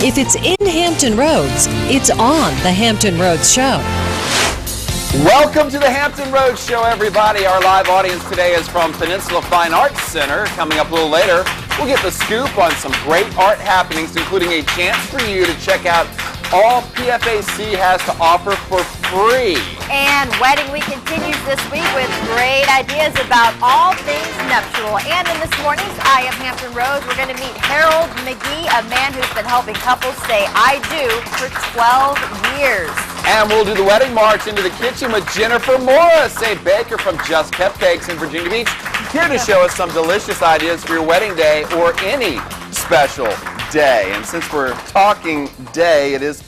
If it's in Hampton Roads, it's on the Hampton Roads Show. Welcome to the Hampton Roads Show, everybody. Our live audience today is from Peninsula Fine Arts Center. Coming up a little later, we'll get the scoop on some great art happenings, including a chance for you to check out all PFAC has to offer for free. And Wedding Week continues this week with great ideas about all things nuptial. And in this morning's Eye of Hampton Roads, we're going to meet Harold McGee, a man who's been helping couples say I do for 12 years. And we'll do the wedding march into the kitchen with Jennifer Morris, a baker from Just Cupcakes in Virginia Beach, here to show us some delicious ideas for your wedding day or any special day. And since we're talking day, it is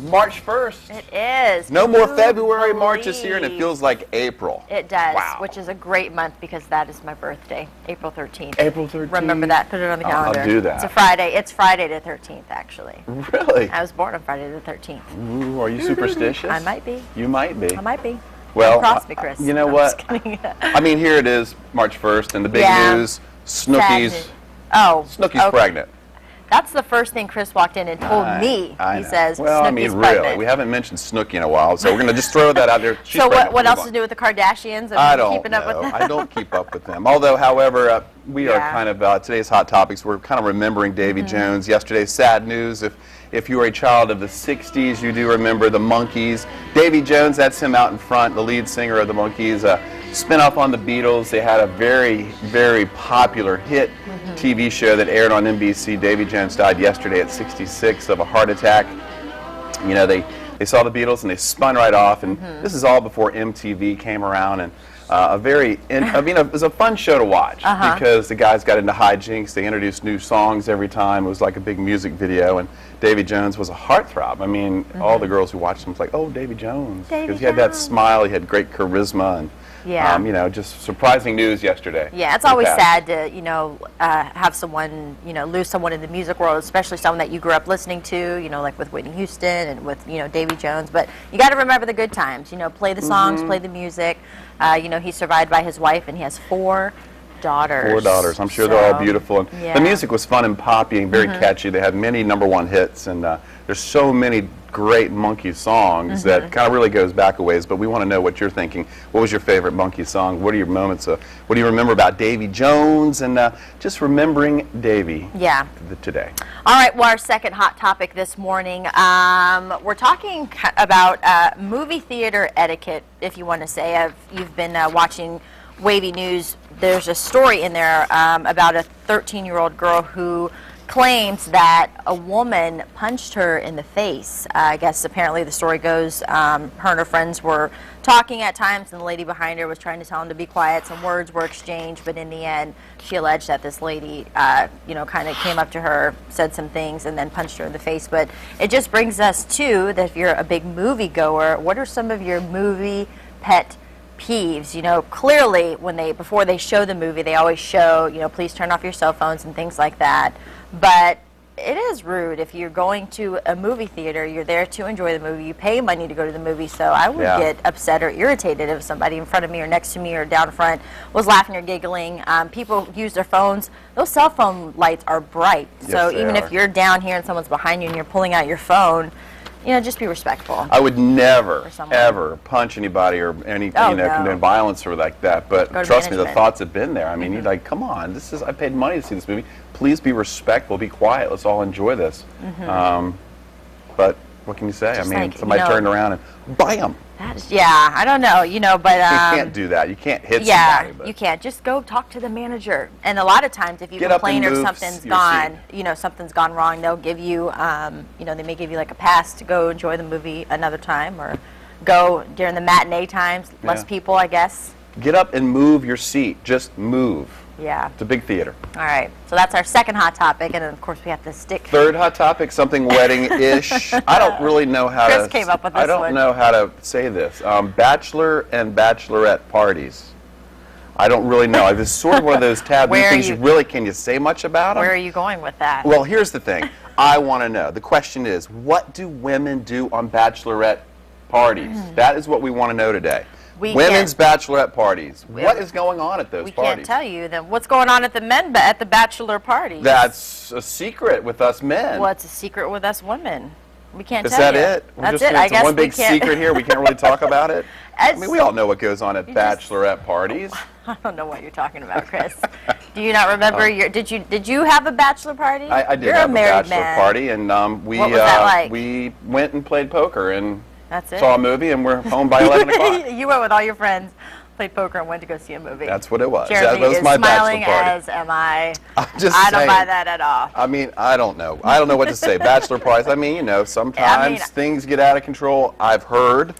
March 1st. It is. No more February marches here, and it feels like April. It does, wow. Which is a great month because that is my birthday, April 13th. April 13th? Remember that. Put it on the calendar. I'll do that. It's a Friday. It's Friday the 13th, actually. Really? I was born on Friday the 13th. Ooh, are you superstitious? I might be. You might be. I might be. Well, cross me, Chris. You know No, what? I mean, here it is, March 1st, and the big news, Snooki's okay. pregnant. That's the first thing Chris walked in and told me. He says, well, Snooki's I mean, pregnant. really, we haven't mentioned Snooki in a while, so we're going to just throw that out there. She's so pregnant. what else to do with the Kardashians? And I don't keeping up with know. them? I don't keep up with them. Although, however, we are kind of, today's Hot Topics, we're kind of remembering Davy Jones. Yesterday's sad news. If you were a child of the 60s, you do remember the Monkees. Davy Jones, that's him out in front, the lead singer of the Monkees. Spin-off on the Beatles. They had a very, very popular hit TV show that aired on NBC. Davy Jones died yesterday at 66 of a heart attack. You know, they saw the Beatles and they spun right off, and this is all before MTV came around, and it was a fun show to watch because the guys got into hijinks. They introduced new songs every time. It was like a big music video, and Davy Jones was a heartthrob. I mean, all the girls who watched him was like, oh, Davy Jones. Because he had that smile, he had great charisma, and you know, just surprising news yesterday. Yeah, it's always sad to, you know, have someone, you know, lose someone in the music world, especially someone that you grew up listening to, you know, like with Whitney Houston and with, you know, Davy Jones. But you got to remember the good times, you know, play the songs, play the music. You know, he's survived by his wife, and he has 4 daughters. 4 daughters. I'm sure they're all beautiful. And the music was fun and poppy and very catchy. They had many #1 hits, and there's so many great Monkey songs that kind of really goes back a ways. But we want to know what you're thinking. What was your favorite Monkey song? What are your moments? What do you remember about Davy Jones? And just remembering Davy today. All right, well, our second hot topic this morning, we're talking about movie theater etiquette, if you want to say. You've been watching WAVY News. There's a story in there about a 13-year-old girl who claims that a woman punched her in the face. I guess apparently the story goes her and her friends were talking at times, and the lady behind her was trying to tell them to be quiet. Some words were exchanged, but in the end she alleged that this lady you know, kind of came up to her, said some things, and then punched her in the face. But it just brings us to that if you're a big movie goer, what are some of your movie pet peeves? You know, clearly before they show the movie, they always show, you know, please turn off your cell phones and things like that. But it is rude. If you're going to a movie theater, you're there to enjoy the movie. You pay money to go to the movie, so I would get upset or irritated if somebody in front of me or next to me or down front was laughing or giggling. People use their phones. Those cell phone lights are bright, so even if you're down here and someone's behind you and you're pulling out your phone, you know, just be respectful. I would never, ever punch anybody or any, you know, condone violence or like that. But trust me, the thoughts have been there. I mean, you're like, come on, I paid money to see this movie. Please be respectful, be quiet. Let's all enjoy this. But what can you say? Just I mean, somebody turned around and bam. I don't know, you know, but you can't do that. You can't hit somebody. But you can't. Just go talk to the manager. And a lot of times, if you complain or something's gone, you know, something's gone wrong, they'll give you, you know, they may give you like a pass to go enjoy the movie another time, or go during the matinee times. Less people, I guess. Get up and move your seat. Just move. Yeah. It's a big theater. All right. So that's our second hot topic, and then of course we have to stick. Third hot topic, something wedding-ish. I don't really know how Chris came up with this I don't know how to say this. Bachelor and Bachelorette parties. I don't really know. It's sort of one of those taboo things. Can you say much about them? Where are you going with that? Well, here's the thing. I want to know. The question is, what do women do on Bachelorette parties? That is what we want to know today. Women's bachelorette parties. What is going on at those parties? We can't tell you. Then what's going on at the bachelor parties? That's a secret with us men. Well, it's a secret with us women. We can't Is tell you. that it? That's it. I It's guess one big secret here. We can't really talk about it. I mean, we all know what goes on at bachelorette parties. I don't know what you're talking about, Chris. Do you not remember your? Did you have a bachelor party? I did You're have a a married bachelor man. party, and What was that like? we went and played poker and That's it. saw a movie, and we're home by 11 o'clock. You went with all your friends, played poker, and went to go see a movie. That's what it was. Jeremy That was is my smiling, bachelor party. as am I. I'm just I don't saying. buy that at all. I mean, I don't know. I don't know what to say. Bachelor parties. I mean, you know, sometimes things get out of control. I've heard,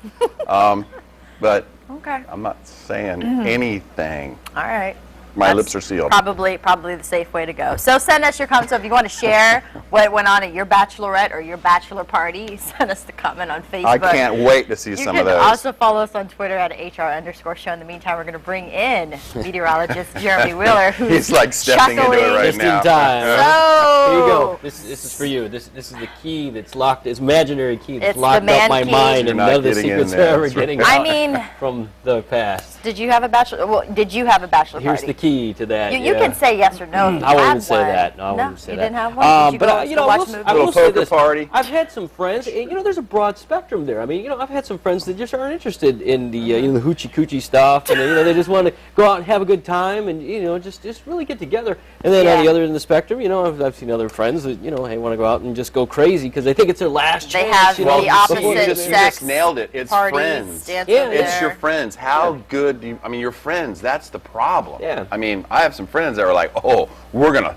but Okay. I'm not saying anything. All right. My lips are sealed. Probably the safe way to go. So send us your comments. So if you want to share what went on at your bachelorette or your bachelor party, send us the comment on Facebook. I can't wait to see some of those. You can also follow us on Twitter at HR_show. In the meantime, we're going to bring in meteorologist Jeremy Wheeler, who's He's like stepping into it right Just now. in time. So Here you go. This is for you. This is the key that's locked. It's imaginary key that's It's the locked man up my key. mind, You're and not none of the getting in secrets there. are ever That's getting I out mean, from the past. did you have a bachelor? Well, did you have a bachelor Here's party? the key to that. You can say yes or no. If you I wouldn't had say one. that. No, I No, wouldn't say you that. didn't have one. Did you but go you to know, watch I movies? will Little say poker this. party. I've had some friends. You know, there's a broad spectrum there. I mean, you know, I've had some friends that just aren't interested in the you know, the hoochie coochie stuff, and you know, they just want to go out and have a good time, and you know, just really get together. And then on the other end of the spectrum, you know, I've seen other friends that you know, hey, want to go out and just go crazy because they think it's their last chance. They have you know, the opposite you sex just nailed it. It's parties, friends. dance Yeah. over It's there. your friends. How good do you, I mean, your friends, that's the problem. Yeah. I mean, I have some friends that are like, oh, we're gonna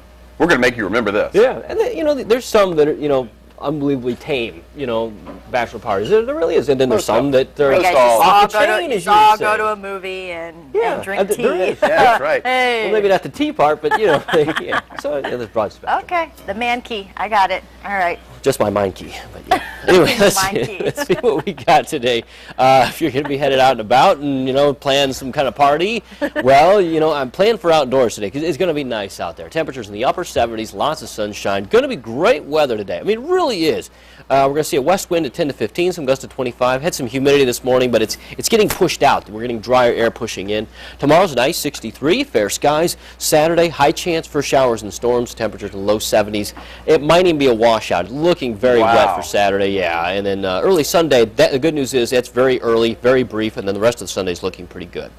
make you remember this. Yeah, and then, you know, there's some that are, you know, unbelievably tame, you know, bachelor parties. There really is, and then there's some that are You guys off the all chain, as you all would go say. to a movie and Yeah, drink tea. there is. Yeah, that's right. Hey. Well, maybe not the tea part, but you know, yeah. So yeah, there's broad spectrum. Okay, the man key. I got it. All right. Just my mind key, but yeah. Anyway, Mind key. let's see what we got today. If you're going to be headed out and about and, you know, plan some kind of party, well, you know, I'm planning for outdoors today because it's going to be nice out there. Temperatures in the upper 70s, lots of sunshine. Going to be great weather today. I mean, it really is. We're going to see a west wind at 10 to 15, some gusts to 25. Had some humidity this morning, but it's getting pushed out. We're getting drier air pushing in. Tomorrow's nice, 63, fair skies. Saturday, high chance for showers and storms, temperatures in the low 70s. It might even be a washout. Looking very wet for Saturday, yeah. And then early Sunday, the good news is it's very early, very brief, and then the rest of the Sunday is looking pretty good.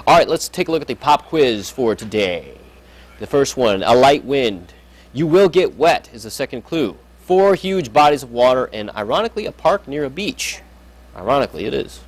All right, let's take a look at the pop quiz for today. The first one, a light wind. You will get wet is the second clue. 4 huge bodies of water and, ironically, a park near a beach. Ironically, it is.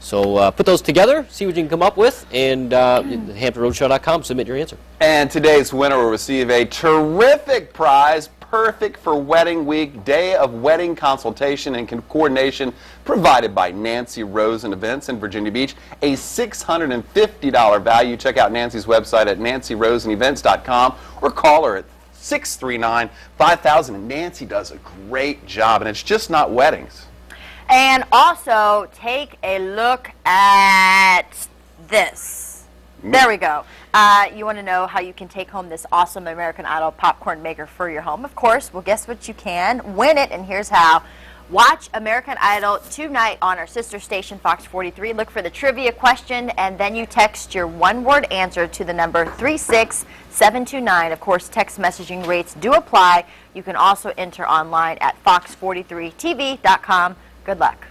So put those together, see what you can come up with, and thehamptonroadsshow.com, submit your answer. And today's winner will receive a terrific prize, perfect for wedding week, day of wedding consultation and coordination provided by Nancy Rosen Events in Virginia Beach, a $650 value. Check out Nancy's website at nancyrosenevents.com or call her at 639-5000. Nancy does a great job, and it's just not weddings. And also, take a look at this. There we go. You want to know how you can take home this awesome American Idol popcorn maker for your home? Of course. Well, guess what you can? Win it, and here's how. Watch American Idol tonight on our sister station, Fox 43. Look for the trivia question, and then you text your one-word answer to the number 36729. Of course, text messaging rates do apply. You can also enter online at fox43tv.com. Good luck.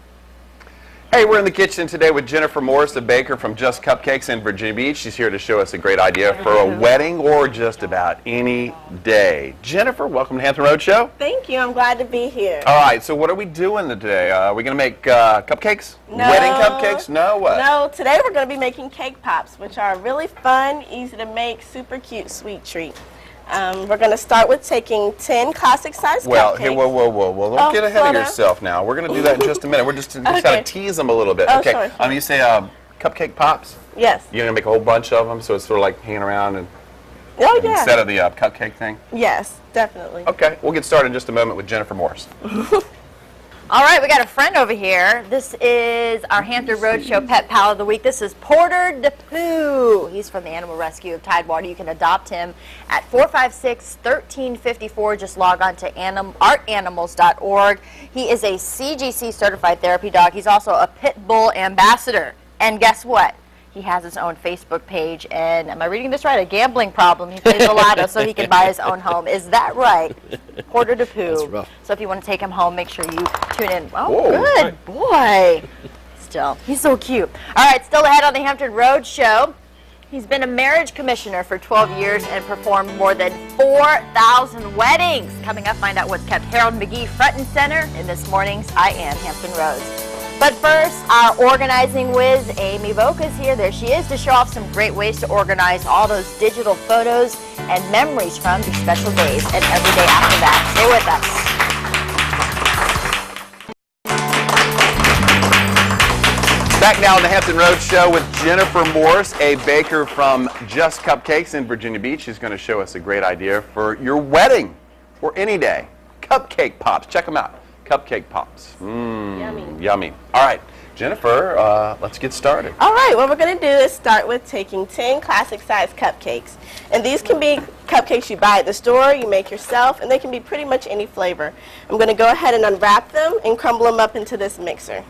Hey, we're in the kitchen today with Jennifer Morris, the baker from Just Cupcakes in Virginia Beach. She's here to show us a great idea for a wedding or just about any day. Jennifer, welcome to Hampton Road Show. Thank you. I'm glad to be here. All right, so what are we doing today? Are we going to make cupcakes? No. Wedding cupcakes? No, what? No, today we're going to be making cake pops, which are really fun, easy to make, super cute sweet treat. We're going to start with taking 10 classic-sized Well, cupcakes. hey, whoa. Don't get ahead of yourself now. We're going to do that in just a minute. We're just Okay. kind of tease them a little bit. Oh, Okay, sure. you say cupcake pops? Yes. You're going to make a whole bunch of them, so it's sort of like hanging around and Oh, yeah. instead of the cupcake thing? Yes, definitely. Okay, we'll get started in just a moment with Jennifer Morris. All right, we got a friend over here. This is our Hampton Roadshow Pet Pal of the Week. This is Porter DePoo. He's from the Animal Rescue of Tidewater. You can adopt him at 456-1354. Just log on to artanimals.org. He is a CGC certified therapy dog. He's also a pit bull ambassador. And guess what? He has his own Facebook page, and am I reading this right? A gambling problem. He plays the lotto so he can buy his own home. Is that right? Quarter to poo. That's rough. So if you want to take him home, make sure you tune in. Oh, Whoa. good boy. Still, he's so cute. All right, still ahead on the Hampton Road Show. He's been a marriage commissioner for 12 years and performed more than 4,000 weddings. Coming up, find out what's kept Harold McGee front and center in this morning's I Am Hampton Roads. But first, our organizing whiz, Amy Voke, is here. There she is to show off some great ways to organize all those digital photos and memories from these special days and every day after that. Stay with us. Back now on the Hampton Road Show with Jennifer Morse, a baker from Just Cupcakes in Virginia Beach, who's going to show us a great idea for your wedding or any day. Cupcake pops. Check them out. Cupcake pops. Yummy. Yummy. All right, Jennifer, let's get started. All right, what we're going to do is start with taking 10 classic size cupcakes. And these can be cupcakes you buy at the store, you make yourself, and they can be pretty much any flavor. I'm going to go ahead and unwrap them and crumble them up into this mixer.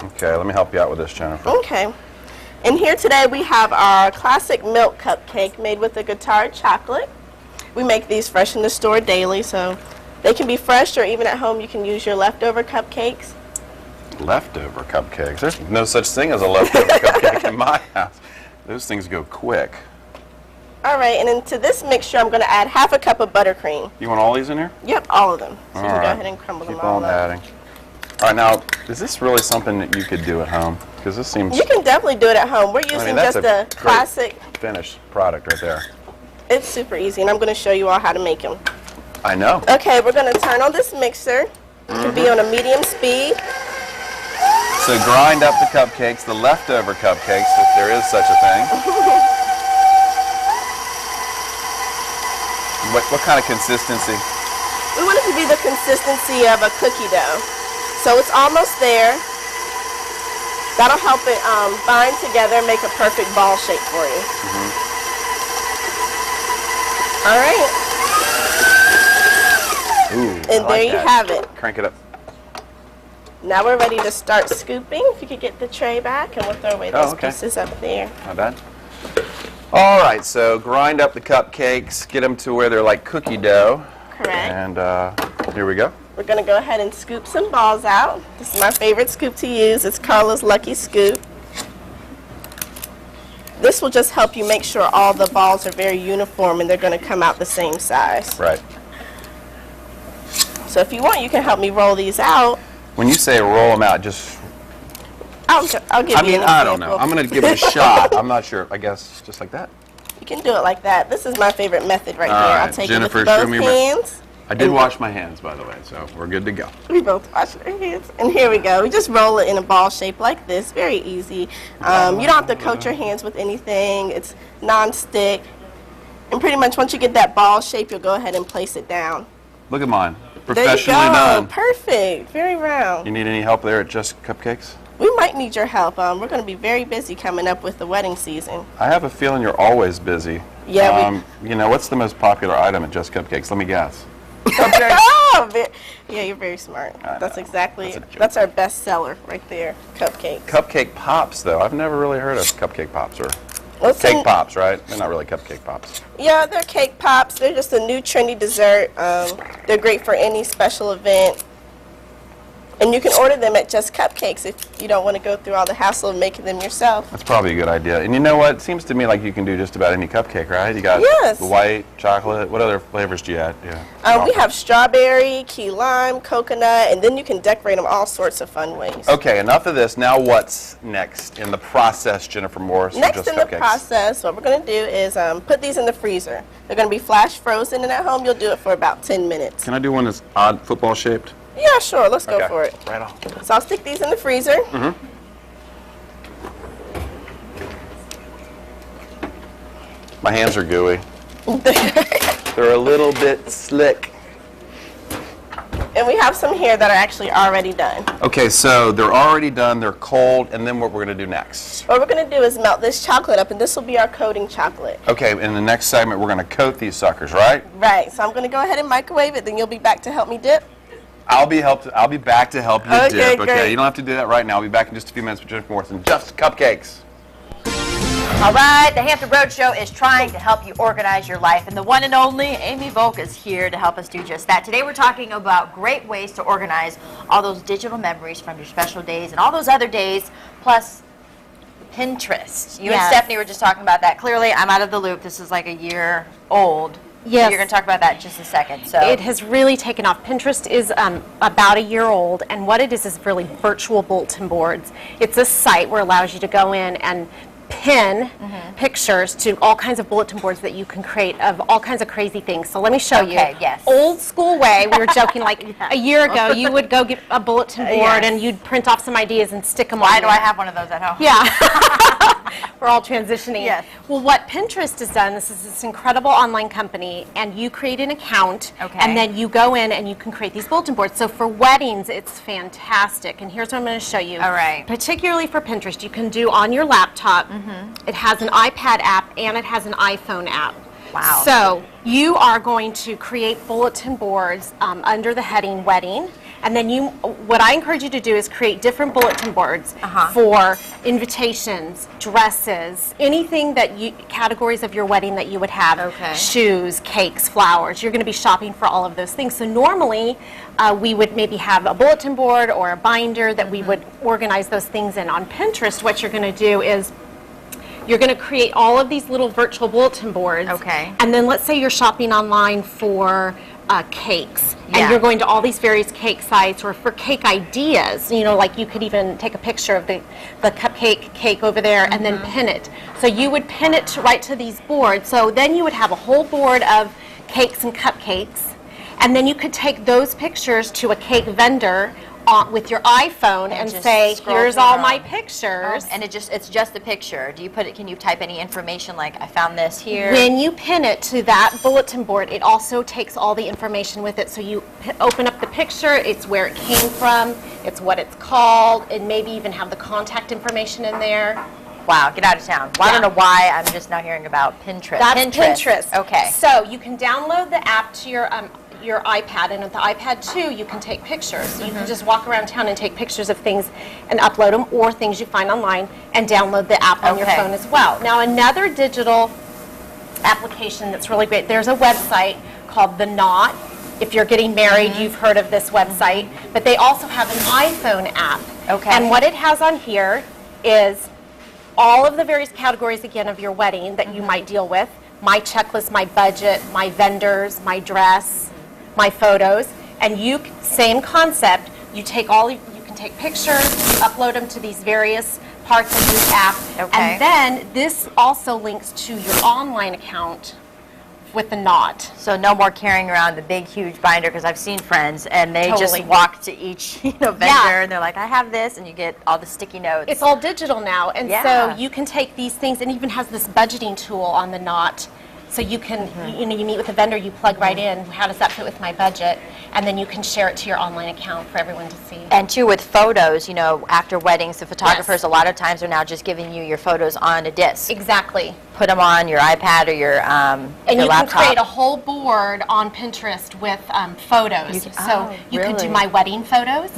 Okay, let me help you out with this, Jennifer. Okay. And here today we have our classic milk cupcake made with a guitar chocolate. We make these fresh in the store daily, so they can be fresh, or even at home you can use your leftover cupcakes. Leftover cupcakes? There's no such thing as a leftover cupcake in my house. Those things go quick. All right, and into this mixture I'm going to add half a cup of buttercream. You want all these in here? Yep, all of them. So you All can go right. ahead and crumble Keep them all on up. adding. All right, now, is this really something that you could do at home? Because this seems... You can definitely do it at home. We're using that's just a a classic. finished product right there. It's super easy, and I'm going to show you all how to make them. I know. Okay, we're going to turn on this mixer. It can be on a medium speed. So grind up the cupcakes, the leftover cupcakes, if there is such a thing. What kind of consistency? We want it to be the consistency of a cookie dough. So it's almost there. That'll help it bind together and make a perfect ball shape for you. All right. Ooh, And there you have it. Crank it up. Now we're ready to start scooping. If you could get the tray back, and we'll throw away those pieces up there. Not bad. All right, so grind up the cupcakes, get them to where they're like cookie dough. Correct. And here we go. We're going to go ahead and scoop some balls out. This is my favorite scoop to use. It's Carla's Lucky Scoop. This will just help you make sure all the balls are very uniform and they're going to come out the same size. Right. So if you want, you can help me roll these out. When you say roll them out, just... I'll give you an example. I don't know. I'm going to give it a shot. I'm not sure. I guess just like that. You can do it like that. This is my favorite method right All here. right, I'll take Jennifer, it with show both me hands. I did wash my hands, by the way, so we're good to go. We both wash our hands. And here we go. We just roll it in a ball shape like this. Very easy. You don't have to coat your hands with anything. It's non-stick. And pretty much once you get that ball shape, you'll go ahead and place it down. Look at mine. There Professionally you go. done. Perfect. Very round. You need any help there at Just Cupcakes? We might need your help. We're going to be very busy coming up with the wedding season. I have a feeling you're always busy. Yeah. You know, what's the most popular item at Just Cupcakes? Let me guess. Yeah, you're very smart. That's know. exactly. That's a joke. That's our best seller right there. Cupcakes. Cupcake pops, though. I've never really heard of cupcake pops or Listen, cake pops, right? They're not really cupcake pops. Yeah, they're cake pops. They're just a new trendy dessert. They're great for any special event. And you can order them at Just Cupcakes if you don't want to go through all the hassle of making them yourself. That's probably a good idea. And you know what? It seems to me like you can do just about any cupcake, right? You got Yes. the white, chocolate. What other flavors do you add? We have strawberry, key lime, coconut, and then you can decorate them all sorts of fun ways. Okay, enough of this. Now what's next in the process, Jennifer Morris? for Next Just in the Cupcakes? process, what we're going to do is put these in the freezer. They're going to be flash frozen, and at home you'll do it for about 10 minutes. Can I do one that's odd football shaped? Yeah, sure. Let's go Okay. for it. Right on. So I'll stick these in the freezer. My hands are gooey. They're a little bit slick. And we have some here that are actually already done. Okay, so they're already done, they're cold, and then what we're going to do next? What we're going to do is melt this chocolate up, and this will be our coating chocolate. Okay, in the next segment, we're going to coat these suckers, right? Right. So I'm going to go ahead and microwave it, then you'll be back to help me dip. I'll be back to help you Okay, dip. Okay, great. you don't have to do that right now. I'll be back in just a few minutes with Jennifer Morris and Just Cupcakes. All right, the Hampton Roadshow is trying to help you organize your life, and the one and only Amy Volk is here to help us do just that. Today we're talking about great ways to organize all those digital memories from your special days and all those other days, plus Pinterest. You and Stephanie were just talking about that. Clearly, I'm out of the loop. This is like a year old. Yes. So you're going to talk about that in just a second. So it has really taken off. Pinterest is about a year old, and what it is really virtual bulletin boards. It's a site where it allows you to go in and pin pictures to all kinds of bulletin boards that you can create of all kinds of crazy things. So let me show you. Yes. Old school way, we were joking, like a year ago, you would go get a bulletin board and you'd print off some ideas and stick them on. Why do I have one of those at home? Yeah. We're all transitioning. Yes. Well, what Pinterest has done, this is this incredible online company, and you create an account, and then you go in and you can create these bulletin boards. So for weddings, it's fantastic. And here's what I'm going to show you. All right. Particularly for Pinterest, you can do on your laptop. It has an iPad app and it has an iPhone app. Wow. So you are going to create bulletin boards under the heading wedding, and then what I encourage you to do is create different bulletin boards for invitations, dresses, anything that categories of your wedding that you would have. Shoes, cakes, flowers. You're going to be shopping for all of those things. So normally we would maybe have a bulletin board or a binder that we would organize those things in. On Pinterest, what you're going to do is you're going to create all of these little virtual bulletin boards. And then let's say you're shopping online for cakes. And you're going to all these various cake sites, or for cake ideas. You know, like you could even take a picture of the cupcake cake over there and then pin it. So you would pin it right to these boards. So then you would have a whole board of cakes and cupcakes. And then you could take those pictures to a cake vendor with your iPhone and say, here's all my pictures. And it's just a picture. Do you put it, can you type any information like I found this here? When you pin it to that bulletin board, it also takes all the information with it. So you open up the picture, it's where it came from, it's what it's called, and maybe even have the contact information in there. Wow, get out of town. Well, I don't know why I'm just now hearing about Pinterest. That's Pinterest. Okay. So you can download the app to your iPad, and with the iPad too, you can take pictures. So you can just walk around town and take pictures of things and upload them, or things you find online, and download the app on your phone as well. Now, another digital application that's really great, there's a website called The Knot. If you're getting married, you've heard of this website, but they also have an iPhone app. And what it has on here is all of the various categories, again, of your wedding that you might deal with. My checklist, my budget, my vendors, my dress, my photos, and same concept, you can take pictures, upload them to these various parts of this app, and then this also links to your online account with the Knot. So no more carrying around the big, huge binder, because I've seen friends and they just walk to each vendor and they're like, I have this, and you get all the sticky notes. It's all digital now, and so you can take these things, and even has this budgeting tool on the Knot. So you can, you meet with a vendor, you plug right in, how does that fit with my budget? And then you can share it to your online account for everyone to see. And too, with photos, after weddings, the photographers a lot of times are now just giving you your photos on a disc. Exactly. Put them on your iPad or your and your you laptop. can create a whole board on Pinterest with photos. You could do my wedding photos,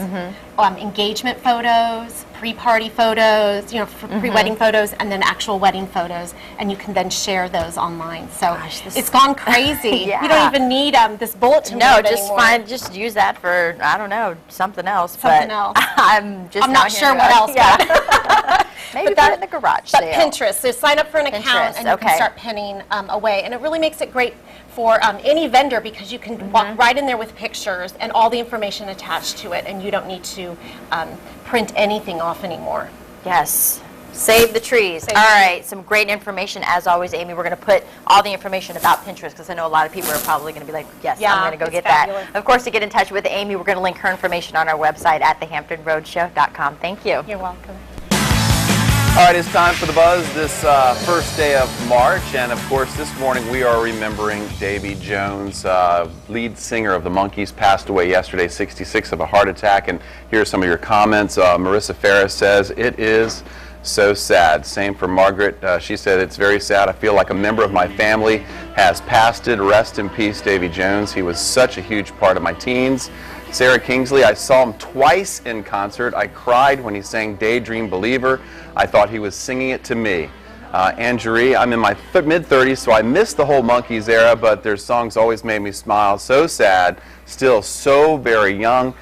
engagement photos, pre-party photos, pre-wedding photos, and then actual wedding photos, and you can then share those online. So it's gone crazy. You don't even need this bulletin board anymore. Just use that for, I don't know, something else. I'm not sure what else. Maybe put it in the garage sale. But Pinterest, so sign up for an account and you can start pinning away. And it really makes it great for any vendor, because you can walk right in there with pictures and all the information attached to it, and you don't need to print anything off anymore. Yes. Save the trees. All right, some great information as always, Amy. We're going to put all the information about Pinterest, because I know a lot of people are probably going to be like, yes, I'm going to go get that. Of course, to get in touch with Amy, we're going to link her information on our website at thehamptonroadsshow.com. Thank you. You're welcome. All right, it's time for the buzz this first day of March, and of course this morning we are remembering Davy Jones, lead singer of the Monkees, passed away yesterday, 66, of a heart attack. And here are some of your comments. Marissa Ferris says, "It is so sad." Same for Margaret. She said, "It's very sad. I feel like a member of my family has passed. Rest in peace, Davy Jones. He was such a huge part of my teens." Sarah Kingsley, "I saw him twice in concert. I cried when he sang Daydream Believer. I thought he was singing it to me. Angerie. I'm in my mid-30s, so I missed the whole Monkees era, but their songs always made me smile. So sad, still so very young.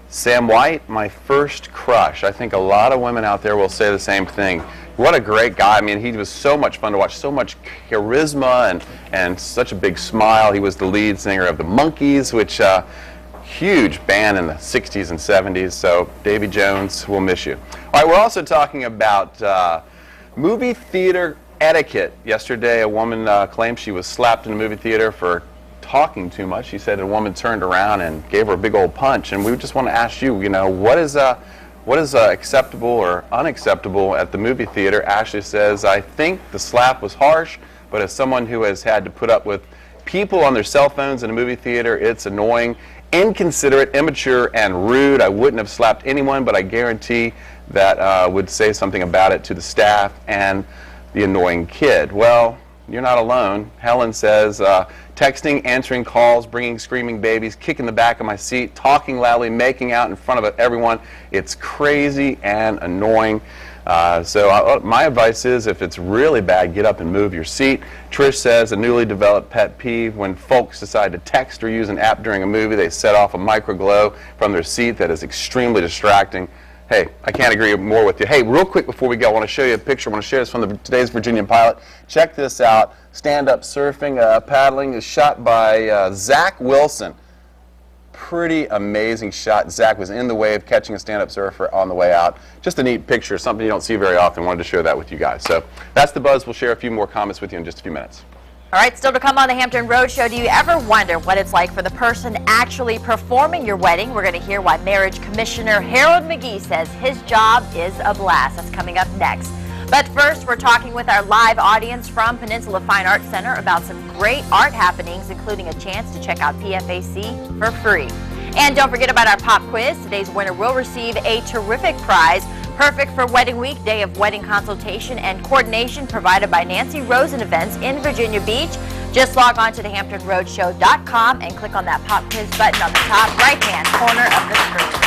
Sam White, my first crush. I think a lot of women out there will say the same thing. What a great guy. I mean, he was so much fun to watch, so much charisma and such a big smile. He was the lead singer of the Monkees, which huge band in the 60s and 70s. So Davy Jones, we'll miss you. All right, we're also talking about movie theater etiquette. Yesterday, a woman claimed she was slapped in a movie theater for talking too much. She said a woman turned around and gave her a big old punch. And we just want to ask you, what is acceptable or unacceptable at the movie theater? Ashley says, I think the slap was harsh, but as someone who has had to put up with people on their cell phones in a movie theater, it's annoying, inconsiderate, immature, and rude. I wouldn't have slapped anyone, but I guarantee that would say something about it to the staff and the annoying kid. Well, you're not alone. Helen says, texting, answering calls, bringing screaming babies, kicking the back of my seat, talking loudly, making out in front of everyone. It's crazy and annoying. So my advice is, if it's really bad, get up and move your seat. Trish says, a newly developed pet peeve, when folks decide to text or use an app during a movie, they set off a microglow from their seat that is extremely distracting. Hey, I can't agree more with you. Hey, real quick before we go, I want to show you a picture. I want to share this from today's Virginian Pilot. Check this out. Stand-up surfing, paddling is shot by Zach Wilson. Pretty amazing shot. Zach was in the wave catching a stand-up surfer on the way out. Just a neat picture, something you don't see very often. Wanted to share that with you guys. So that's the buzz. We'll share a few more comments with you in just a few minutes. All right, still to come on the Hampton Roadshow. Do you ever wonder what it's like for the person actually performing your wedding? We're going to hear why Marriage Commissioner Harold McGee says his job is a blast. That's coming up next. But first, we're talking with our live audience from Peninsula Fine Arts Center about some great art happenings, including a chance to check out PFAC for free. And don't forget about our pop quiz. Today's winner will receive a terrific prize, perfect for wedding week, day of wedding consultation and coordination provided by Nancy Rosen Events in Virginia Beach. Just log on to thehamptonroadsshow.com and click on that pop quiz button on the top right-hand corner of the screen.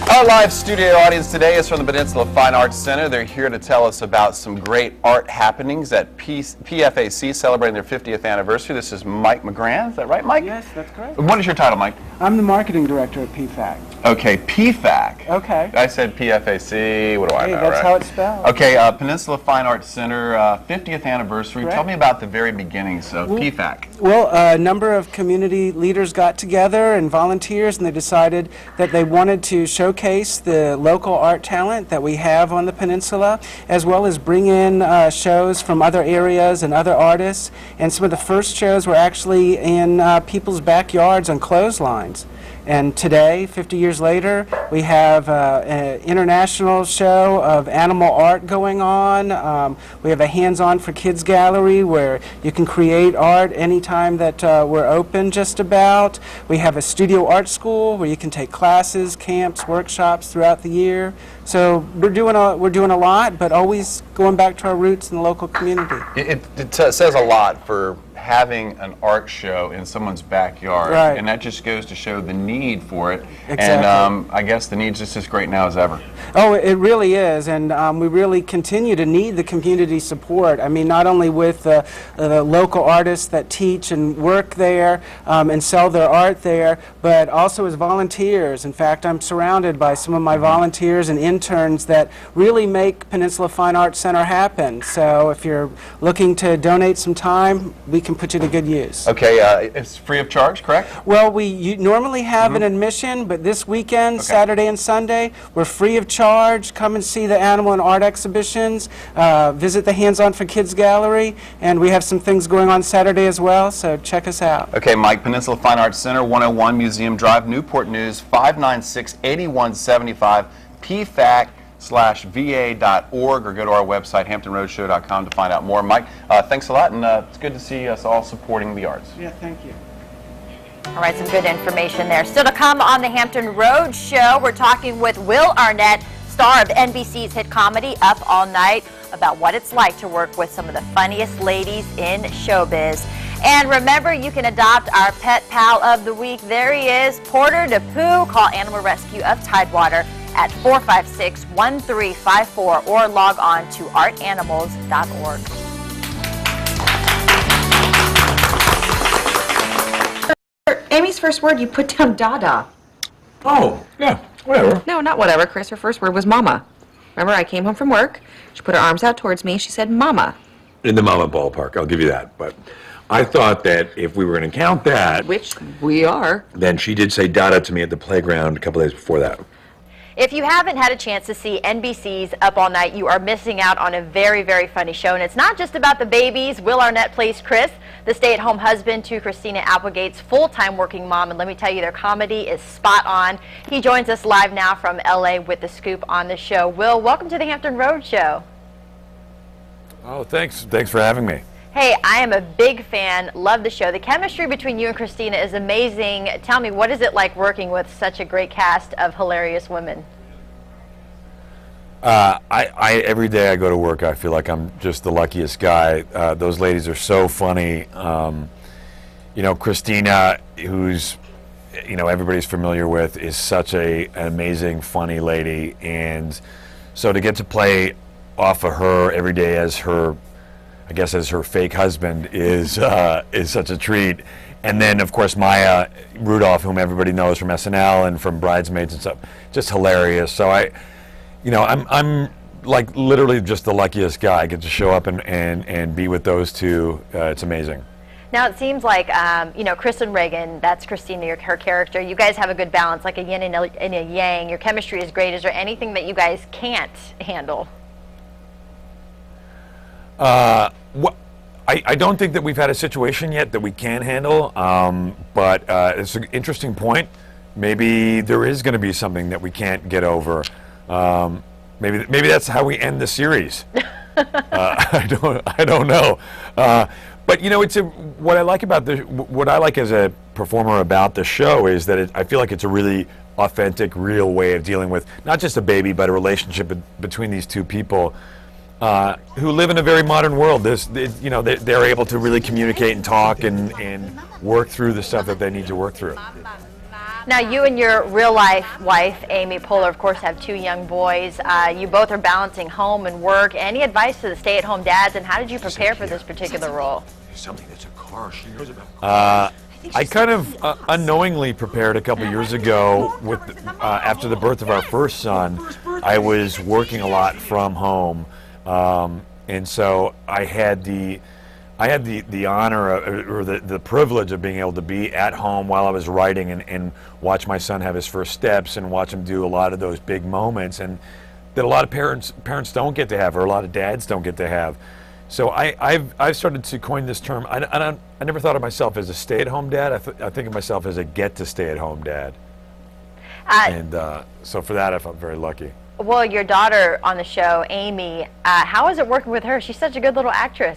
Our live studio audience today is from the Peninsula Fine Arts Center. They're here to tell us about some great art happenings at PFAC, celebrating their 50th anniversary. This is Mike McGran. Is that right, Mike? Yes, that's correct. What is your title, Mike? I'm the marketing director at PFAC. Okay, PFAC. Okay. I said PFAC. What do I know, that's right? how it's spelled. Okay, Peninsula Fine Arts Center, 50th anniversary. Correct. Tell me about the very beginnings of PFAC. Well, a number of community leaders got together and volunteers, and they decided that they wanted to showcase the local art talent that we have on the peninsula, as well as bring in shows from other areas and other artists. And some of the first shows were actually in people's backyards on clotheslines. And today, 50 years later, we have an international show of animal art going on. We have a Hands-On for Kids gallery where you can create art anytime that we're open, just about. We have a studio art school where you can take classes, camps, workshops throughout the year. So we're doing a lot, but always going back to our roots in the local community. It says a lot for having an art show in someone's backyard, right. And that just goes to show the need for it. Exactly. And I guess the need's just as great now as ever. Oh, it really is, and we really continue to need the community support. I mean, not only with the local artists that teach and work there and sell their art there, but also as volunteers. In fact, I'm surrounded by some of my volunteers and interns that really make Peninsula Fine Arts Center happen. So if you're looking to donate some time, we can put you to good use. Okay, it's free of charge, correct? Well, we normally have an admission, but this weekend, Saturday and Sunday, we're free of charge. Come and see the animal and art exhibitions. Visit the Hands-On for Kids gallery, and we have some things going on Saturday as well, so check us out. Okay, Mike, Peninsula Fine Arts Center, 101 Museum Drive, Newport News, 596-8175, PFAC/VA.org, or go to our website, hamptonroadsshow.com, to find out more. Mike, thanks a lot, and it's good to see us all supporting the arts. Yeah, thank you. All right, some good information there. Still to come on the Hampton Road Show, we're talking with Will Arnett, star of NBC's hit comedy Up All Night, about what it's like to work with some of the funniest ladies in showbiz. And remember, you can adopt our pet pal of the week. There he is, Porter the Pooh. Call Animal Rescue of Tidewater at 456-1354 or log on to artanimals.org. Amy's first word, you put down Dada. Oh, yeah, whatever. No, not whatever, Chris. Her first word was Mama. Remember, I came home from work. She put her arms out towards me. She said, Mama. In the Mama ballpark, I'll give you that. But I thought that if we were going to count that, Which we are. then she did say Dada to me at the playground a couple days before that. If you haven't had a chance to see NBC's Up All Night, you are missing out on a very, very funny show. And it's not just about the babies. Will Arnett plays Chris, the stay-at-home husband to Christina Applegate's full-time working mom. And let me tell you, their comedy is spot on. He joins us live now from LA with the scoop on the show. Will, welcome to the Hampton Roadshow. Oh, thanks for having me. Hey, I am a big fan, love the show. The chemistry between you and Christina is amazing. Tell me, what is it like working with such a great cast of hilarious women? Every day I go to work, I feel like I'm just the luckiest guy. Those ladies are so funny. You know, Christina, who's, you know, everybody's familiar with, is such an amazing, funny lady. And so to get to play off of her every day as her, I guess, as her fake husband is such a treat. And then, of course, Maya Rudolph, whom everybody knows from SNL and from Bridesmaids and stuff, just hilarious. So I'm like literally just the luckiest guy. I get to show up and be with those two. It's amazing. Now, it seems like, you know, Chris and Reagan, that's Christina, her character. You guys have a good balance, like a yin and a yang. Your chemistry is great. Is there anything that you guys can't handle? I don't think that we've had a situation yet that we can handle, but it's an interesting point. Maybe there is going to be something that we can't get over. Maybe that's how we end the series. I don't know. But you know, what I like as a performer about the show is that I feel like it's a really authentic, real way of dealing with not just a baby, but a relationship between these two people. Who live in a very modern world. You know, they're able to really communicate and talk and work through the stuff that they need to work through. Now, you and your real-life wife, Amy Poehler, of course, have two young boys. You both are balancing home and work. Any advice to the stay-at-home dads, and how did you prepare for this particular role? Something that's a car she knows about. I kind of unknowingly prepared a couple years ago with after the birth of our first son. I was working a lot from home. And so I had the honor or the privilege of being able to be at home while I was writing and watch my son have his first steps and watch him do a lot of those big moments, and that a lot of parents don't get to have, or a lot of dads don't get to have. So I've started to coin this term. I never thought of myself as a stay-at-home dad. I think of myself as a get-to-stay-at-home dad. And so for that, I felt very lucky. Well, your daughter on the show, Amy, how is it working with her? She's such a good little actress.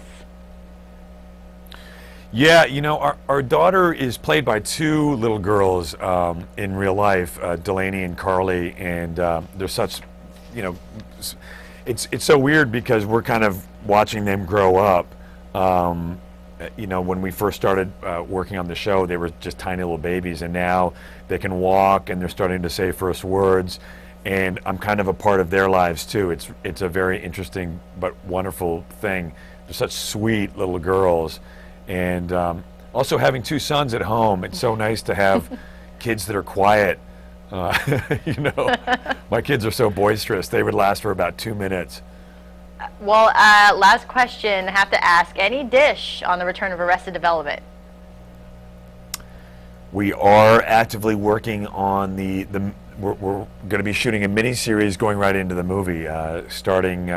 Yeah, you know, our daughter is played by two little girls in real life, Delaney and Carly, and they're such, you know, it's so weird because we're kind of watching them grow up. You know, when we first started working on the show, they were just tiny little babies, and now they can walk and they're starting to say first words. And I'm kind of a part of their lives too. It's a very interesting but wonderful thing. They're such sweet little girls, and also having two sons at home. It's so nice to have kids that are quiet. You know, my kids are so boisterous. They would last for about 2 minutes. Well, last question I have to ask. Any dish on the return of Arrested Development? We are actively working on we're going to be shooting a mini-series going right into the movie, starting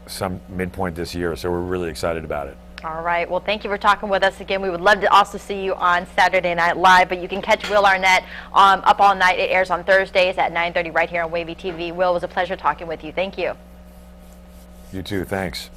some midpoint this year, so we're really excited about it. All right. Well, thank you for talking with us again. We would love to also see you on Saturday Night Live, but you can catch Will Arnett Up All Night. It airs on Thursdays at 9:30 right here on WAVY TV. Will, it was a pleasure talking with you. Thank you. You too. Thanks.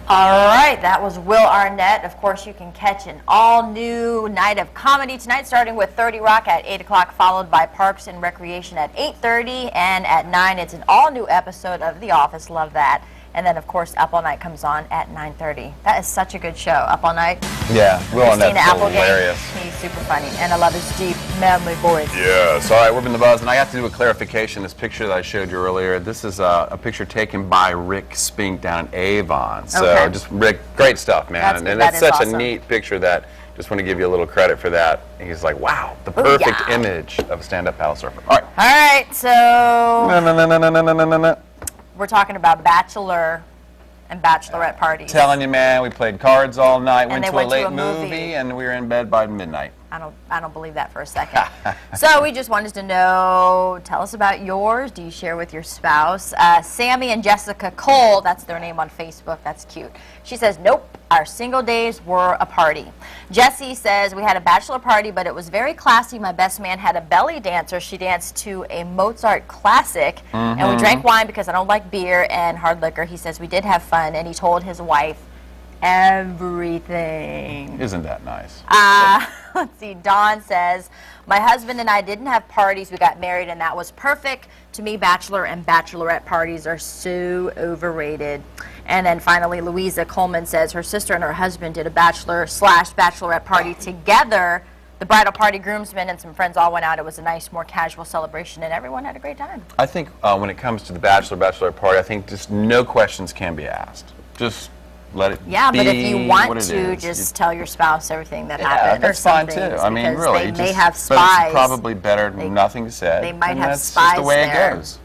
All right, that was Will Arnett. Of course, you can catch an all-new night of comedy tonight, starting with 30 Rock at 8 o'clock, followed by Parks and Recreation at 8:30, and at 9, it's an all-new episode of The Office. Love that. And then, of course, Up All Night comes on at 9:30. That is such a good show, Up All Night. Yeah, Will Arnett's Applegate, hilarious. he's super funny, and I love his deep, manly voice. Yes. All right, we're in the buzz, and I have to do a clarification. This picture that I showed you earlier, this is a picture taken by Rick Spink down in Avon. So, Okay. just Rick, great stuff, man. And that it's is such awesome. a neat picture that just want to give you a little credit for that. And he's like, wow, the perfect yeah. image of a stand-up paddle surfer. All right. All right, so No. we're talking about Bachelor and Bachelorette parties. Telling you, man, we played cards all night, went they to a went to late a movie. and we were in bed by midnight. I don't believe that for a second. So we just wanted to know, tell us about yours. Do you share with your spouse? Sammy and Jessica Cole, that's their name on Facebook. That's cute. She says, nope, our single days were a party. Jessie says, we had a bachelor party, but it was very classy. My best man had a belly dancer. She danced to a Mozart classic, and we drank wine because I don't like beer and hard liquor. He says we did have fun, and he told his wife everything. Isn't that nice? Let's see, Dawn says, my husband and I didn't have parties. We got married, and that was perfect. To me, Bachelor and Bachelorette parties are so overrated. And then finally, Louisa Coleman says her sister and her husband did a Bachelor/Bachelorette party together. The bridal party, groomsmen, and some friends all went out. It was a nice, more casual celebration, and everyone had a great time. I think when it comes to the Bachelor/Bachelorette party, I think just no questions can be asked. Just let it be. Yeah, but if you want what it to, is. just tell your spouse everything that happened. That's or some fine too. things, I mean, because really, they may have But spies. it's probably better than nothing said. They might and have that's spies just the way there. it goes.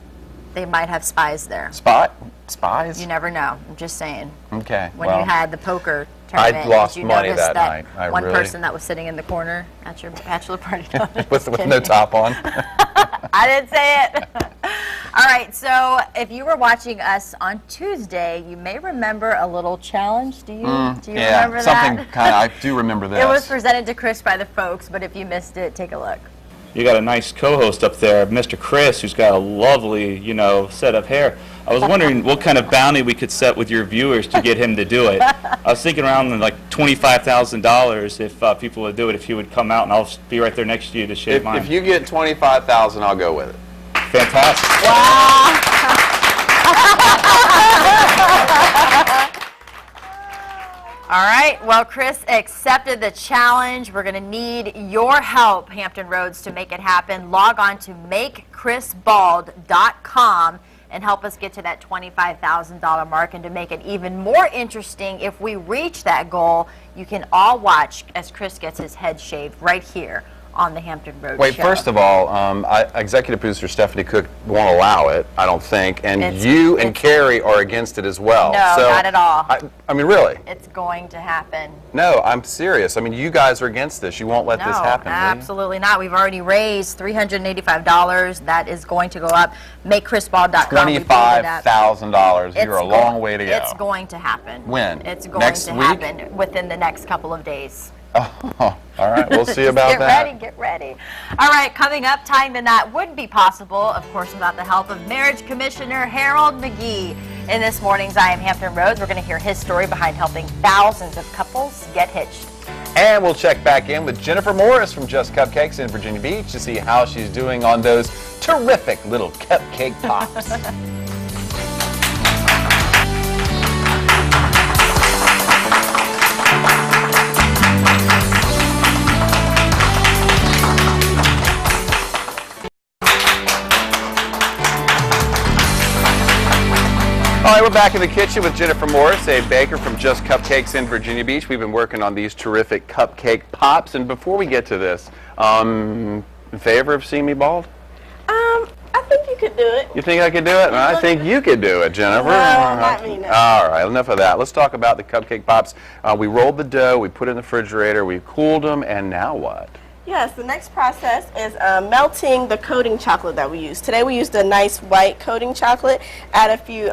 They might have spies there. Spies? You never know. I'm just saying. Okay. When well, you had the poker tournament, lost did you money notice that night. I one really- person that was sitting in the corner at your bachelor party? with no top on. I didn't say it. All right, so if you were watching us on Tuesday, you may remember a little challenge. Do you remember that? Something kind of. I do remember this. It was presented to Chris by the folks, but if you missed it, take a look. You got a nice co-host up there, Mr. Chris, who's got a lovely, set of hair. I was wondering what kind of bounty we could set with your viewers to get him to do it. I was thinking around like $25,000 if people would do it, if he would come out, and I'll be right there next to you to shave mine. If you get 25,000, I'll go with it. Fantastic. Wow. All right, well, Chris accepted the challenge. We're going to need your help, Hampton Roads, to make it happen. Log on to makechrisbald.com and help us get to that $25,000 mark. And to make it even more interesting, if we reach that goal, you can all watch as Chris gets his head shaved right here on the Hampton Roads Wait, Show. first of all, executive producer Stephanie Cook won't allow it, I don't think, and you and Carrie are against it as well. No, so, not at all. I mean, really? It's going to happen. No, I'm serious. I mean, you guys are against this. You won't let this happen, will you? Absolutely not. We've already raised $385. That is going to go up. MakeChrisBald.com. $25,000. You're a long way to go. It's going to happen. When? It's going Next to week? happen within the next couple of days. Oh, all right. We'll see about that. Get ready. All right, coming up, tying the knot would be possible, of course, without the help of Marriage Commissioner Harold McGee. In this morning's I Am Hampton Roads, we're going to hear his story behind helping thousands of couples get hitched. And we'll check back in with Jennifer Morris from Just Cupcakes in Virginia Beach to see how she's doing on those terrific little cupcake pops. All right, we're back in the kitchen with Jennifer Morris, a baker from Just Cupcakes in Virginia Beach. We've been working on these terrific cupcake pops. And before we get to this, in favor of seeing me bald? I think you could do it. You think I could do it? I think you could do it, Jennifer. No, not me, no. All right, enough of that. Let's talk about the cupcake pops. We rolled the dough, we put it in the refrigerator, we cooled them, and now what? Yes, the next process is melting the coating chocolate that we use. Today we used a nice white coating chocolate, add a few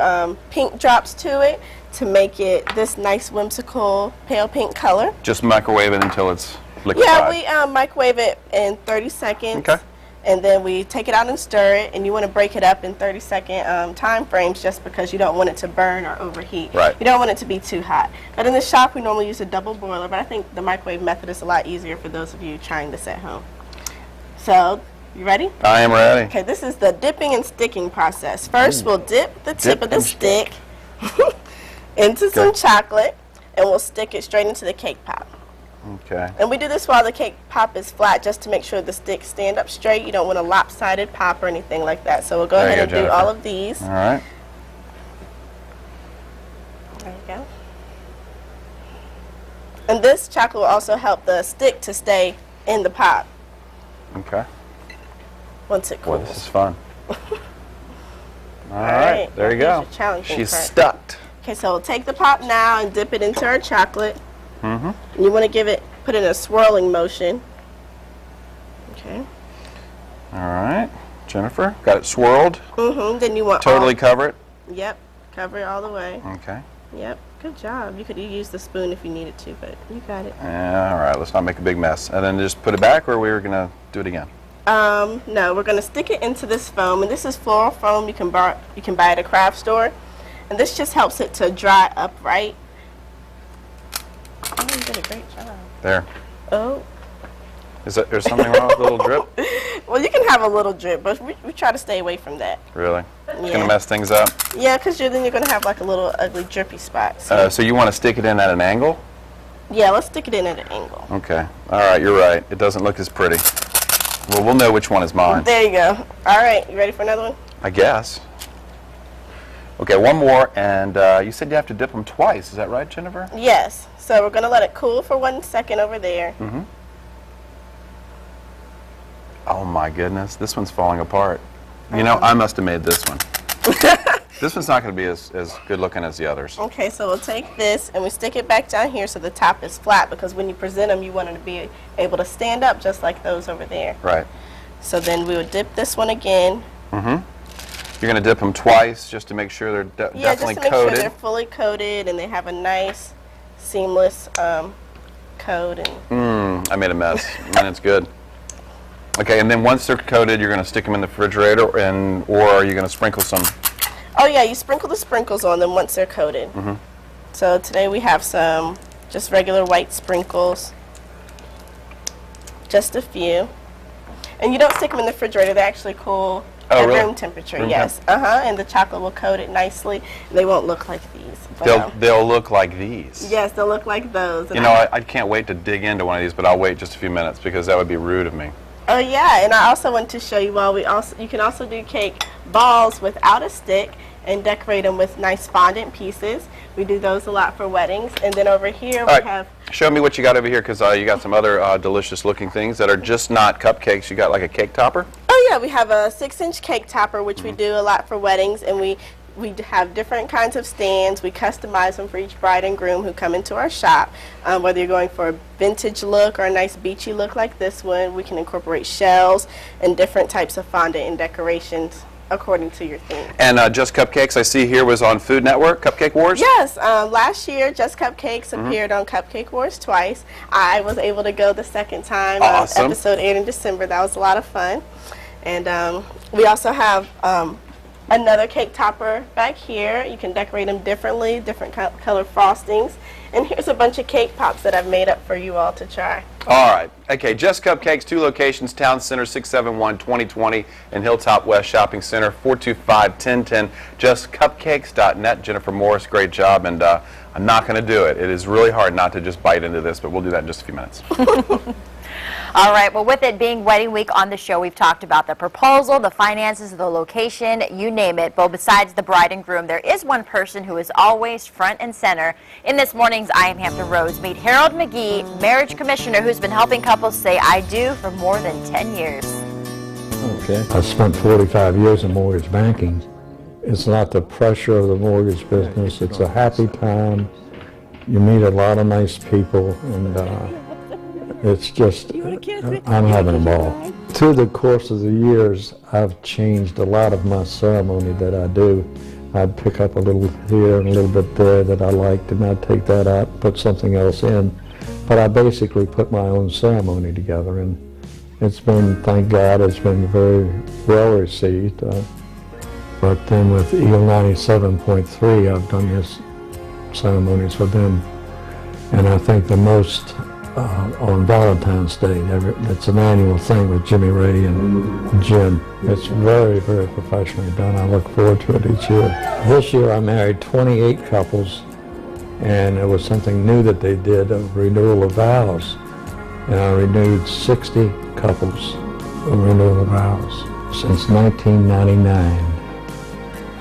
pink drops to it to make it this nice whimsical pale pink color. Just microwave it until it's liquefied. Yeah, we microwave it in 30 seconds. Okay. And then we take it out and stir it, and you want to break it up in 30-second time frames just because you don't want it to burn or overheat. Right. You don't want it to be too hot. But in the shop, we normally use a double boiler, but I think the microwave method is a lot easier for those of you trying this at home. So, you ready? I am ready. Okay, this is the dipping and sticking process. First, we'll dip the tip of the stick into some chocolate, and we'll stick it straight into the cake pop. Okay. And we do this while the cake pop is flat, just to make sure the sticks stand up straight. You don't want a lopsided pop or anything like that. So we'll go ahead and do all of these. All right. There you go. And this chocolate will also help the stick to stay in the pop. Okay. Once it cools. Boy, this is fun. All right. There you go. She's stuck. Okay, so we'll take the pop now and dip it into our chocolate. Mm-hmm. You want to put it in a swirling motion. Okay. All right. Jennifer, got it swirled? Mm-hmm. Then you want totally cover it? Yep. Cover it all the way. Okay. Yep. Good job. You could use the spoon if you needed to, but you got it. Yeah, all right. Let's not make a big mess. And then just put it back, or we're going to do it again? No, we're going to stick it into this foam, and this is floral foam. You can buy it at a craft store. And this just helps it to dry up right. Oh, you did a great job. There. Oh. Is there something wrong with the little drip? Well, you can have a little drip, but we try to stay away from that. Really? It's going to mess things up? Yeah, because then you're going to have like a little ugly drippy spot. So you want to stick it in at an angle? Yeah, let's stick it in at an angle. Okay. All right, you're right. It doesn't look as pretty. Well, we'll know which one is mine. There you go. All right, you ready for another one? I guess. Okay, one more, and you said you have to dip them twice. Is that right, Jennifer? Yes. So we're going to let it cool for 1 second over there. Mm-hmm. Oh, my goodness. This one's falling apart. You know, I must have made this one. This one's not going to be as good looking as the others. Okay, so we'll take this, and we stick it back down here so the top is flat, because when you present them, you want them to be able to stand up just like those over there. Right. So then we would dip this one again. Mm-hmm. You're going to dip them twice just to make sure they're definitely just to make coated. sure they're fully coated and they have a nice, seamless coat. And I made a mess, and it's good. Okay, and then once they're coated, you're going to stick them in the refrigerator, or are you going to sprinkle some? Oh yeah, you sprinkle the sprinkles on them once they're coated. Mm-hmm. So today we have some just regular white sprinkles, just a few. And you don't stick them in the refrigerator; they actually cool at room temperature. Yes, and the chocolate will coat it nicely. They won't look like these. But, they'll look like these. Yes, they'll look like those. You know, I can't wait to dig into one of these, but I'll wait just a few minutes because that would be rude of me. Oh yeah, and I also want to show you you can also do cake balls without a stick and decorate them with nice fondant pieces. We do those a lot for weddings. And then over here we have... Show me what you got over here, because you got some other delicious looking things that are just not cupcakes. You got like a cake topper? Oh yeah, we have a 6-inch cake topper, which we do a lot for weddings, and we have different kinds of stands. We customize them for each bride and groom who come into our shop. Whether you're going for a vintage look or a nice beachy look like this one, we can incorporate shells and different types of fondant and decorations according to your theme. And Just Cupcakes, I see here, was on Food Network, Cupcake Wars? Yes, last year Just Cupcakes appeared on Cupcake Wars twice. I was able to go the second time. Awesome. Episode aired in December. That was a lot of fun. And we also have another cake topper back here. You can decorate them differently, different color frostings. And here's a bunch of cake pops that I've made up for you all to try. All right. Okay, Just Cupcakes, 2 locations, Town Center 671-2020 and Hilltop West Shopping Center 425-1010. JustCupcakes.net. Jennifer Morris, great job. And I'm not going to do it. It is really hard not to just bite into this, but we'll do that in just a few minutes. All right, well, with it being wedding week on the show, we've talked about the proposal, the finances, the location, you name it. But besides the bride and groom, there is one person who is always front and center. In this morning's I Am Hampton Roads, meet Harold McGee, marriage commissioner, who's been helping couples say I do for more than 10 years. Okay. I spent 45 years in mortgage banking. It's not the pressure of the mortgage business. It's a happy time. You meet a lot of nice people, and it's just, I'm having a ball. Through the course of the years, I've changed a lot of my ceremony that I do. I'd pick up a little here and a little bit there that I liked, and I'd take that out, put something else in. But I basically put my own ceremony together, and it's been, thank God, it's been very well received. But then with EAL 97.3, I've done this ceremonies with them, and I think the most on Valentine's Day. It's an annual thing with Jimmy Ray and Jim. It's very, very professionally done. I look forward to it each year. This year I married 28 couples, and it was something new that they did, a renewal of vows. And I renewed 60 couples of renewal of vows. Since 1999,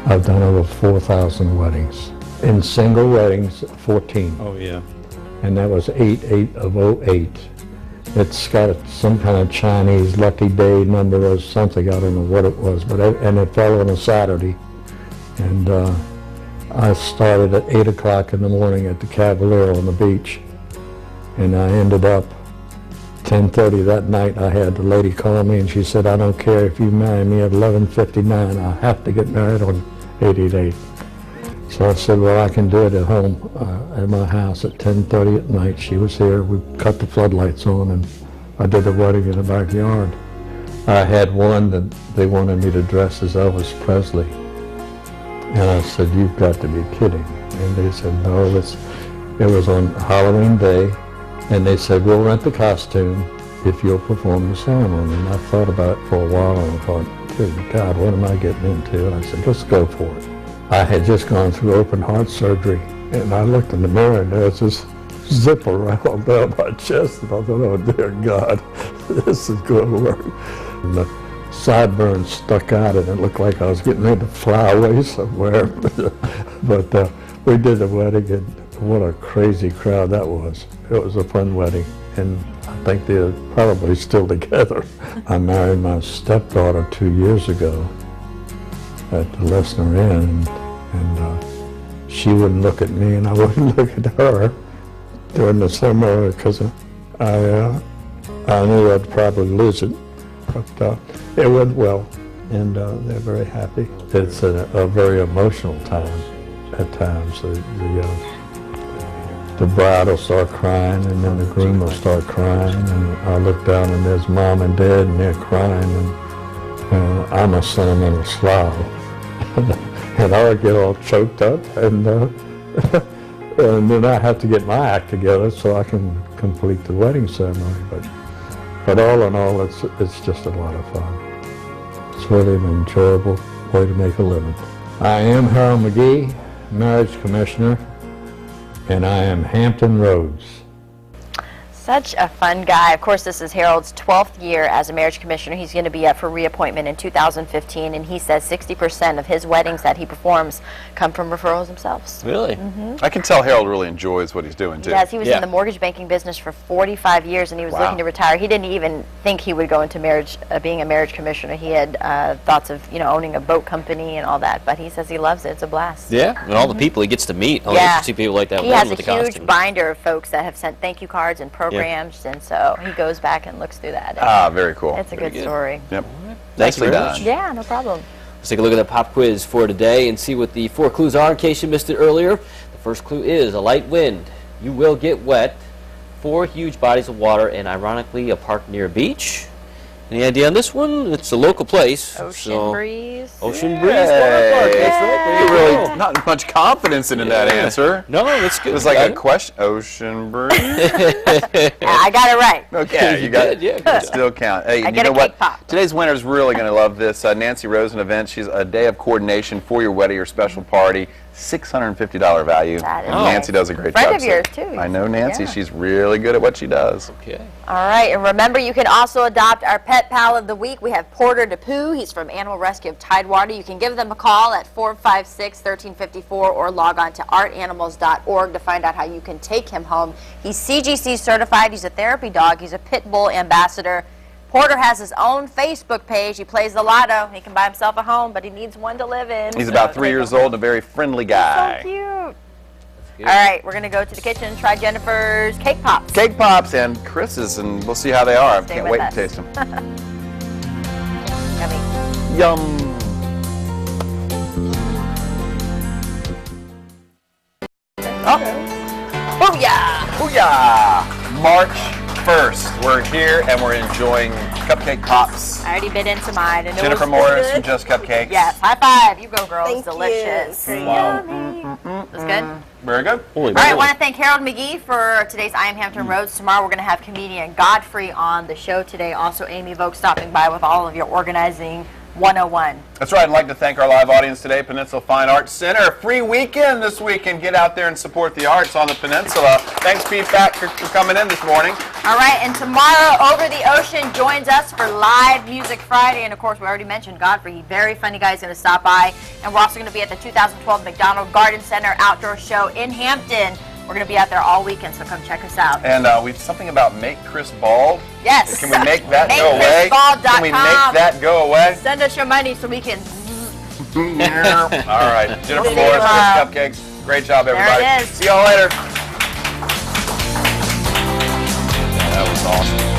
I've done over 4,000 weddings. In single weddings, 14. Oh, yeah. And that was 8 of 08. It's got some kind of Chinese lucky day number or something. I don't know what it was, but and it fell on a Saturday. And I started at 8 o'clock in the morning at the Cavalier on the beach. And I ended up 10:30 that night. I had the lady call me and she said, I don't care if you marry me at 11:59, I have to get married on 888. So I said, well, I can do it at home, at my house at 10:30 at night. She was here. We cut the floodlights on, and I did the wedding in the backyard. I had one that they wanted me to dress as Elvis Presley. And I said, you've got to be kidding. And they said, no, it was on Halloween Day. And they said, we'll rent the costume if you'll perform the ceremony. And I thought about it for a while, and I thought, good God, what am I getting into? And I said, let's go for it. I had just gone through open heart surgery, and I looked in the mirror, and there was this zipper right on down my chest, and I thought, oh dear God, this is going to work. And the sideburns stuck out, and it looked like I was getting ready to fly away somewhere. But we did the wedding, and what a crazy crowd that was. It was a fun wedding, and I think they're probably still together. I married my stepdaughter 2 years ago at the Listener Inn, and she wouldn't look at me and I wouldn't look at her during the ceremony because I knew I'd probably lose it, but it went well, and they're very happy. It's a very emotional time at times. The bride will start crying, and then the groom will start crying, and I look down and there's mom and dad and they're crying, and I'm a sentimental slob. And I get all choked up, and then I have to get my act together so I can complete the wedding ceremony. But all in all, it's just a lot of fun. It's really an enjoyable way to make a living. I am Harold McGee, Marriage Commissioner, and I am Hampton Roads. Such a fun guy. Of course, this is Harold's 12th year as a marriage commissioner. He's going to be up for reappointment in 2015, and he says 60% of his weddings that he performs come from referrals themselves. Really? I can tell Harold really enjoys what he's doing, too. Yes, he was in the mortgage banking business for 45 years, and he was looking to retire. He didn't even think he would go into marriage, being a marriage commissioner. He had thoughts of, owning a boat company and all that, but he says he loves it. It's a blast. Yeah, and all the people he gets to meet, all the interesting people like that. He has a huge binder of folks that have sent thank you cards and programs. And so he goes back and looks through that. Very cool. It's a good story. Yep. Nicely done. Yeah, no problem. Let's take a look at the pop quiz for today and see what the 4 clues are in case you missed it earlier. The first clue is a light wind. You will get wet. 4 huge bodies of water, and ironically, a park near a beach. Any idea on this one? It's a local place. Ocean Breeze. Ocean Breeze Water Park. That's right. There you go. Really not much confidence in that answer. No, that's good. It was like a question. Ocean Breeze. I got it right. Okay, you got it. Yeah, still count. Hey, I you get know a what? cake pop. Today's winner's really going to love this. Nancy Rosen event. She's a day of coordination for your wedding or special party. $650 value. That is and Nancy does a great job. Friend of yours, too. I know Nancy. She's really good at what she does. Okay. All right, and remember, you can also adopt our pet pal of the week. We have Porter DePoo. He's from Animal Rescue of Tidewater. You can give them a call at 456-1354 or log on to artanimals.org to find out how you can take him home. He's CGC certified. He's a therapy dog. He's a pit bull ambassador. Porter has his own Facebook page. He plays the lotto. He can buy himself a home, but he needs one to live in. He's about 3 years old and a very friendly guy. So cute. All right, we're going to go to the kitchen and try Jennifer's cake pops. Cake pops and Chris's, and we'll see how they are. I can't wait to taste them. Yummy. Yum. Oh. Booyah! Booyah! March 1st. We're here and we're enjoying cupcake pops. I already bit into mine. And Jennifer it was Morris good. from Just Cupcakes. Yes, high five. You go, girls. Thank Delicious. you. Wow. Yummy. That's good? Very good. All right, I want to thank Harold McGee for today's I Am Hampton Roads. Tomorrow we're going to have comedian Godfrey on the show today. Also, Amy Vogt stopping by with all of your organizing 101. That's right. I'd like to thank our live audience today, Peninsula Fine Arts Center. Free weekend this weekend. Get out there and support the arts on the Peninsula. Thanks, Pete Patrick, for coming in this morning. All right, and tomorrow, Over the Ocean joins us for Live Music Friday. And, of course, we already mentioned Godfrey. Very funny guy is going to stop by. And we're also going to be at the 2012 McDonald Garden Center Outdoor Show in Hampton. We're going to be out there all weekend, so come check us out. And we've something about Make Chris Bald. Yes. Can we make that go away? Can we make that go away? Send us your money so we can. All right. Jennifer Morris, Chris Cupcakes. Great job, everybody. There it is. See y'all later. That was awesome.